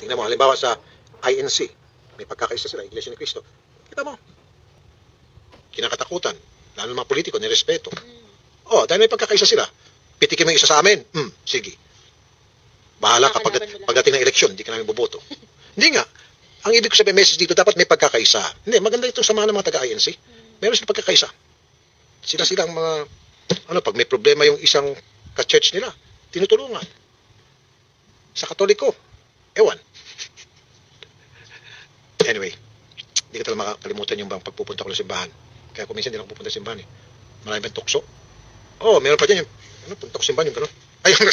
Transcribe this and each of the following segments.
tingnan mo, halimbawa sa INC, may pagkakaisa sila, Iglesia ni Cristo. Kita mo, kinakatakutan, lalo ng mga politiko, nirespeto. Oh, dahil may pagkakaisa sila, pitikin mo yung isa sa amin, sige. Bahala ka pagdating ng eleksyon, hindi ka namin boboto. Hindi nga. Ang ibig ko sabihin, message dito, dapat may pagkakaisa. Hindi, maganda itong samahan ng mga taga-INC. Meron silang pagkakaisa. Sila ang mga, pag may problema yung isang ka-church nila, tinutulungan. Sa Katoliko, ewan. Anyway, hindi ko talaga makakalimutan yung bang pagpupunta ko ng simbahan. Kaya kung minsan hindi lang pupunta sa simbahan, marami bang tukso. Oh, meron pa dyan yung, punta ko simbahan, yung gano'n. Ayun.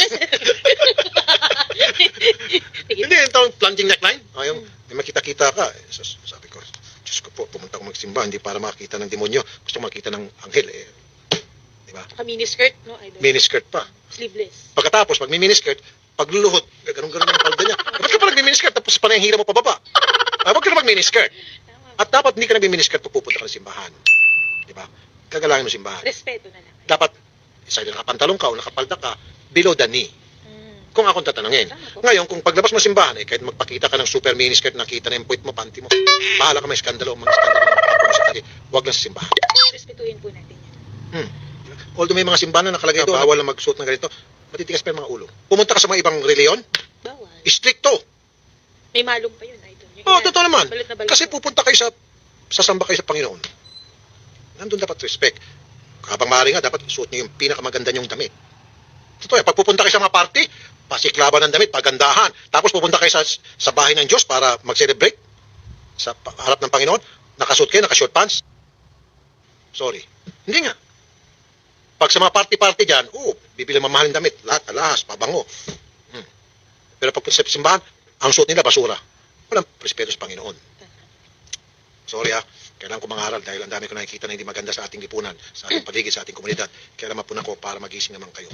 Hindi, yung plunging neckline. Ayun, may makita-kita ka. Sabi ko, Diyos ko po, pumunta ko magsimba, hindi para makita ng demonyo. Gusto ko makita ng anghel. Di ba? Miniskirt, no? Miniskirt pa. Sleeveless. Pagkatapos, pag may miniskirt, pagluluhod, ganun-ganun yung palda niya. Ba't ka pa nag-miniskirt tapos panay hira mo pababa? Ba't ka na mag-miniskirt? At dapat hindi ka nag-miniskirt pag pupunta ka ng simbahan. Di ba? Kagalangin mo simbahan. Respeto na lang. Dapat, isa nakapantalong ka o nakapalda ka, below the knee. Kung akong tatanungin. Ngayon, kung paglabas mo simbahan, kahit magpakita ka ng super miniskirt, nakita na yung puwit mo, panty mo, bahala ka may skandalo, mga skandalo, huwag lang sa simbahan. Respetuhin po natin yan. Although may mga simbahan na nakalagay doon, bawal na magsuot ng ganito, matitigas pa yung mga ulo. Pumunta ka sa mga ibang reliyon, Bawal. stricto. May malong pa yun, idol. Oo, totoo naman. Balit na balit. Kasi pupunta kayo sasamba kayo sa Panginoon. Nandun dapat respect. Habang maaari nga, dapat suot niyo yung pinakamaganda niyong damit. Totoo yan, pag pupunta kayo sa mga party, pasiklaban ng damit, pagandahan. Tapos pupunta kayo sa bahay ng Diyos para mag-celebrate sa harap ng Panginoon, nakasuot kayo, naka-short pants. Sorry. Hindi nga. Pag sa mga party-party dyan, bibili mamahaling damit, lahat, alahas, pabango. Pero pag sa simbahan, ang suot nila, basura. Walang respeto sa Panginoon. Sorry kailangan ko mangaral dahil ang dami ko nakikita na hindi maganda sa ating lipunan, sa ating paligid, sa ating komunidad. Kaya naman po na ko para magising naman kayo.